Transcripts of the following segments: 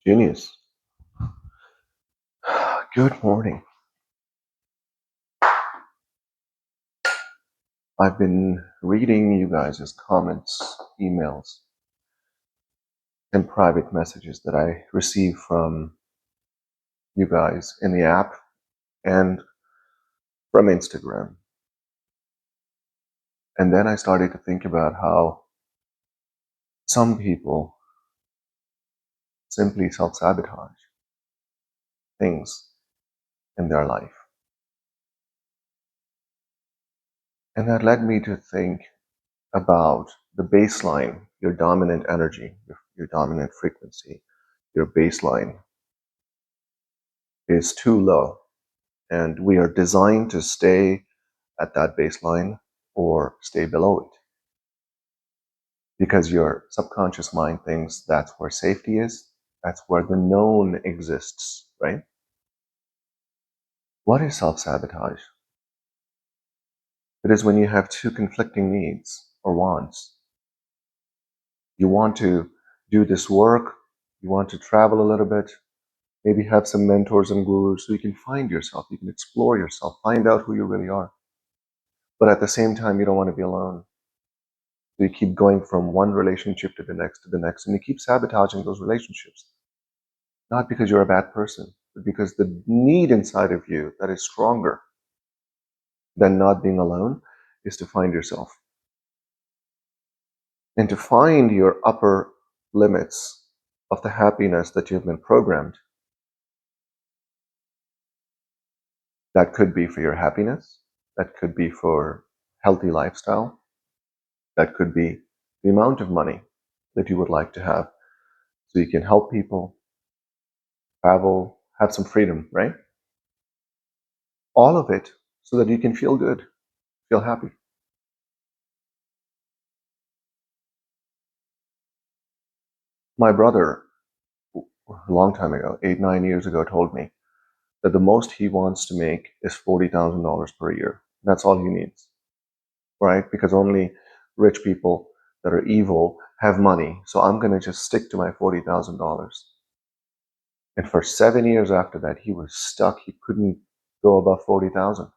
Genius. Good morning. I've been reading you guys' comments, emails, and private messages that I receive from you guys in the app and from Instagram. And then I started to think about how some people simply self-sabotage things in their life. And that led me to think about the baseline, your dominant energy, your dominant frequency, your baseline is too low. And we are designed to stay at that baseline or stay below it. Because your subconscious mind thinks that's where safety is, that's where the known exists, right? What is self-sabotage? It is when you have two conflicting needs or wants. You want to do this work, you want to travel a little bit, maybe have some mentors and gurus so you can find yourself, you can explore yourself, find out who you really are. But at the same time, you don't want to be alone. So you keep going from one relationship to the next, and you keep sabotaging those relationships. Not because you're a bad person, but because the need inside of you that is stronger than not being alone is to find yourself. And to find your upper limits of the happiness that you've been programmed. That could be for your happiness, that could be for healthy lifestyle, that could be the amount of money that you would like to have so you can help people, travel, have some freedom, right? All of it so that you can feel good, feel happy. My brother, a long time ago, 8-9 years ago, told me that the most he wants to make is $40,000 per year. That's all he needs, right? Because only rich people that are evil have money. So I'm going to just stick to my $40,000. And for 7 years after that, he was stuck. He couldn't go above 40,000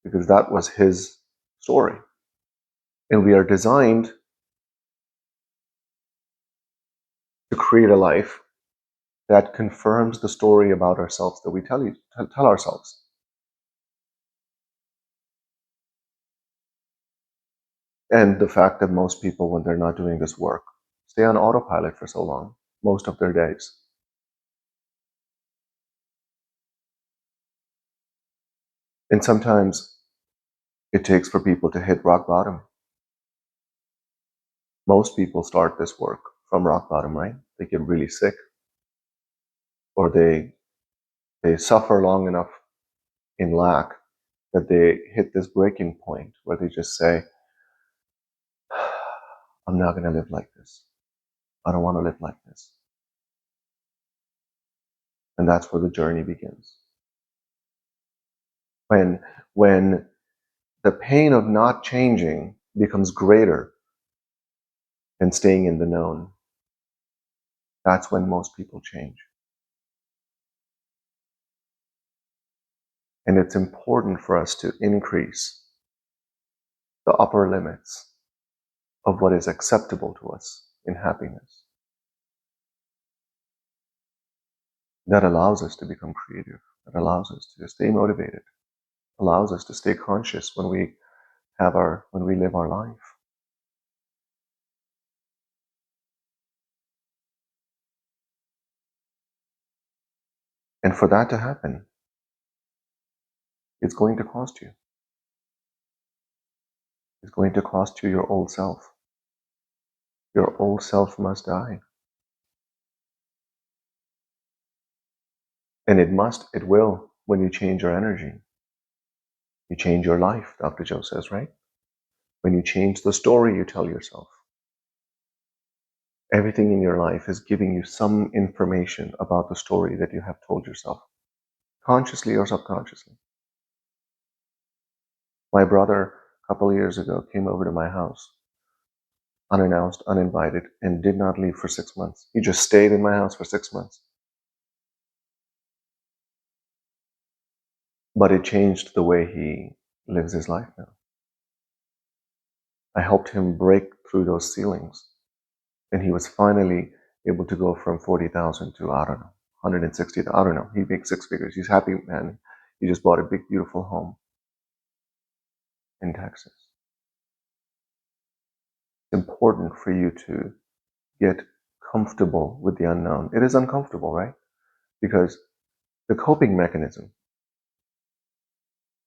because that was his story. And we are designed to create a life that confirms the story about ourselves that we tell ourselves. And the fact that most people, when they're not doing this work, stay on autopilot for so long, most of their days. And sometimes it takes for people to hit rock bottom. Most people start this work from rock bottom, right? They get really sick, or they suffer long enough in lack that they hit this breaking point where they just say, I'm not going to live like this. I don't want to live like this. And that's where the journey begins. When the pain of not changing becomes greater than staying in the known, that's when most people change. And it's important for us to increase the upper limits of what is acceptable to us in happiness. That allows us to become creative. That allows us to stay motivated. Allows us to stay conscious when we live our life. And for that to happen, it's going to cost you. It's going to cost you your old self. Your old self must die. And it will, when you change your energy. You change your life, Dr. Joe says, right? When you change the story you tell yourself. Everything in your life is giving you some information about the story that you have told yourself, consciously or subconsciously. My brother, a couple of years ago, came over to my house. unannounced, uninvited, and did not leave for 6 months. He just stayed in my house for 6 months. But it changed the way he lives his life now. I helped him break through those ceilings, and he was finally able to go from 40,000 to, I don't know, 160. I don't know. He makes 6 figures. He's happy, man. He just bought a big, beautiful home in Texas. It's important for you to get comfortable with the unknown. It is uncomfortable, right? Because the coping mechanism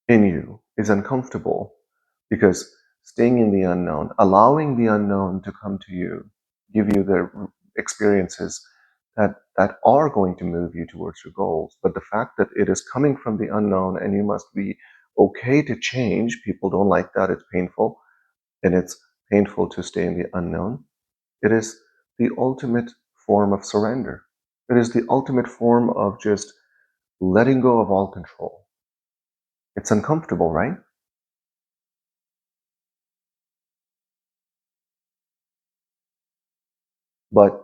in you is uncomfortable, because staying in the unknown, allowing the unknown to come to you, give you the experiences that are going to move you towards your goals. But the fact that it is coming from the unknown and you must be okay to change, people don't like that. It's painful, and it's painful to stay in the unknown. It is the ultimate form of surrender. It is the ultimate form of just letting go of all control. It's uncomfortable, right? But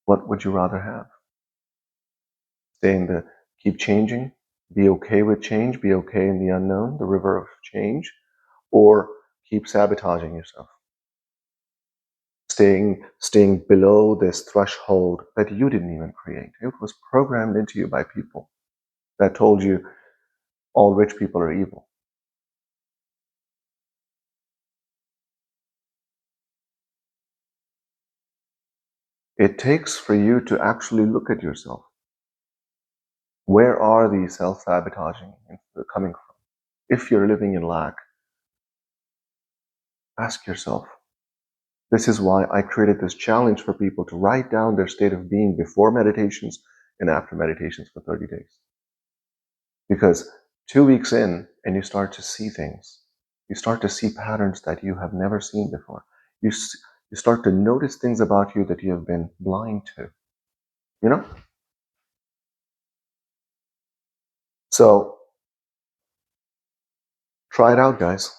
what would you rather have? Stay in the keep changing, be okay with change, be okay in the unknown, the river of change, or keep sabotaging yourself, staying below this threshold that you didn't even create. It was programmed into you by people that told you all rich people are evil. It takes for you to actually look at yourself. Where are these self-sabotaging coming from? If you're living in lack, ask yourself. This is why I created this challenge for people to write down their state of being before meditations and after meditations for 30 days. Because 2 weeks in, and you start to see things. You start to see patterns that you have never seen before. You start to notice things about you that you have been blind to. You know? So, try it out, guys.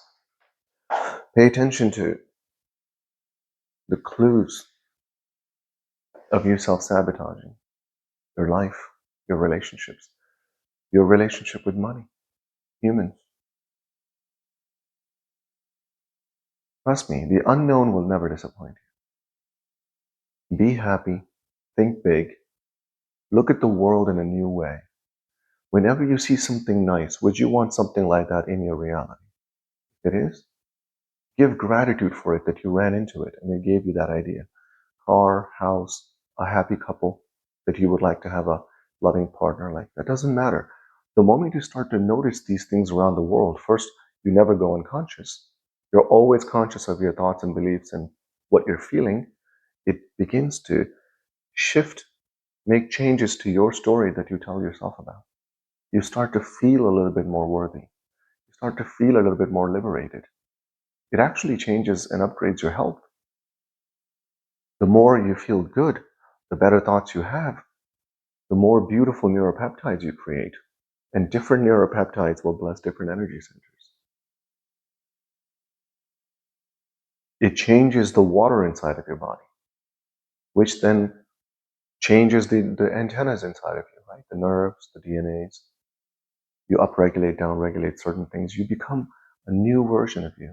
Pay attention to the clues of you self-sabotaging your life, your relationships, your relationship with money, humans. Trust me, the unknown will never disappoint you. Be happy, think big, look at the world in a new way. Whenever you see something nice, would you want something like that in your reality? It is. Give gratitude for it that you ran into it and it gave you that idea. Car, house, a happy couple, that you would like to have a loving partner like that. Doesn't matter. The moment you start to notice these things around the world, first, you never go unconscious. You're always conscious of your thoughts and beliefs and what you're feeling. It begins to shift, make changes to your story that you tell yourself about. You start to feel a little bit more worthy. You start to feel a little bit more liberated. It actually changes and upgrades your health. The more you feel good, the better thoughts you have, the more beautiful neuropeptides you create. And different neuropeptides will bless different energy centers. It changes the water inside of your body, which then changes the antennas inside of you, right? The nerves, the DNAs. You upregulate, downregulate certain things. You become a new version of you.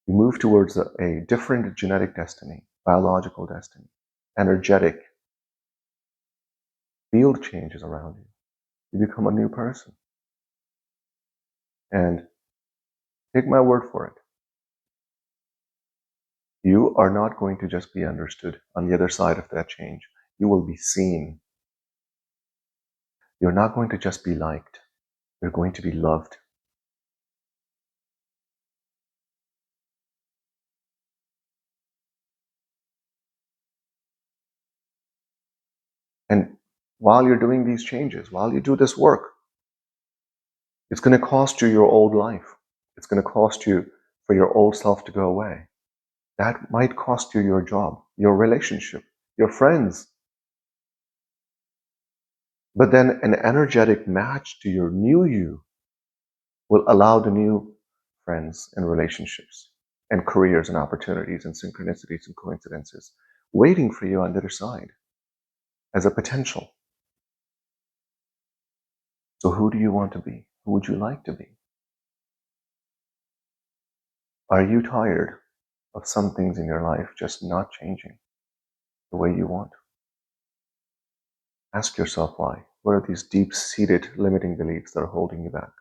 You move towards a different genetic destiny, biological destiny, energetic. Field changes around you. You become a new person. And take my word for it. You are not going to just be understood on the other side of that change. You will be seen. You're not going to just be liked. You're going to be loved. And while you're doing these changes, while you do this work, it's going to cost you your old life. It's going to cost you for your old self to go away. That might cost you your job, your relationship, your friends. But then an energetic match to your new you will allow the new friends and relationships and careers and opportunities and synchronicities and coincidences waiting for you on the other side as a potential. So who do you want to be? Who would you like to be? Are you tired of some things in your life just not changing the way you want? Ask yourself why. What are these deep-seated limiting beliefs that are holding you back?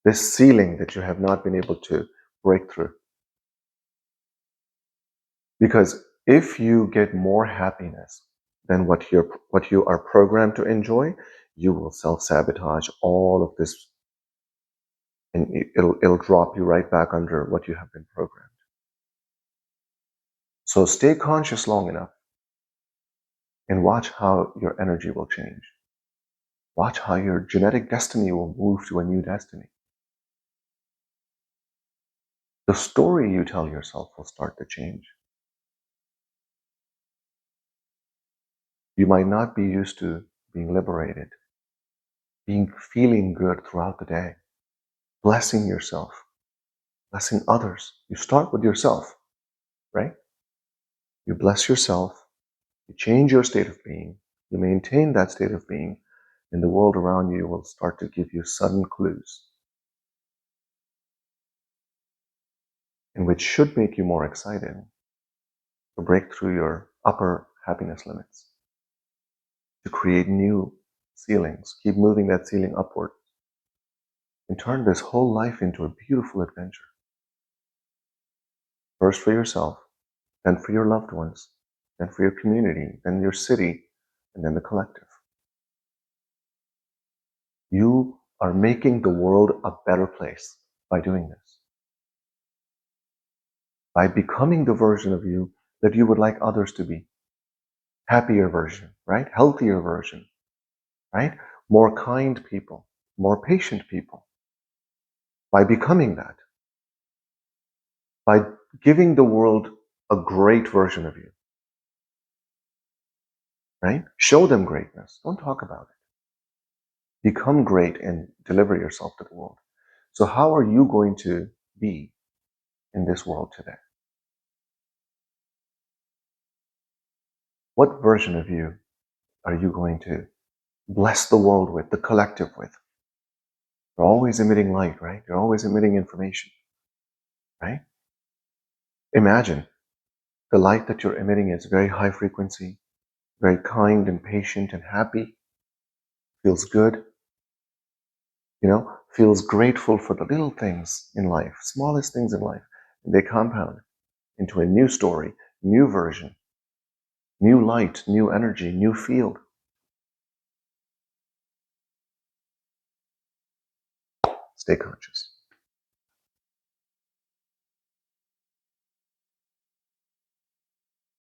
This ceiling that you have not been able to break through. Because if you get more happiness than what you are programmed to enjoy, you will self-sabotage all of this, and it'll drop you right back under what you have been programmed. So stay conscious long enough and watch how your energy will change. Watch how your genetic destiny will move to a new destiny. The story you tell yourself will start to change. You might not be used to being liberated, feeling good throughout the day, blessing yourself, blessing others. You start with yourself, right? You bless yourself, you change your state of being, you maintain that state of being, and the world around you will start to give you sudden clues, and which should make you more excited to break through your upper happiness limits, to create new ceilings, keep moving that ceiling upward, and turn this whole life into a beautiful adventure. First for yourself, then for your loved ones, then for your community, then your city, and then the collective. You are making the world a better place by doing this. By becoming the version of you that you would like others to be. Happier version, right? Healthier version, right? More kind people, more patient people. By becoming that. By giving the world a great version of you. Right? Show them greatness. Don't talk about it. Become great and deliver yourself to the world. So how are you going to be in this world today? What version of you are you going to bless the world with, the collective with? You're always emitting light, right? You're always emitting information, right? Imagine the light that you're emitting is very high frequency, very kind and patient and happy, feels good, feels grateful for the little things in life, smallest things in life. And they compound into a new story, new version, new light, new energy, new field. Stay conscious.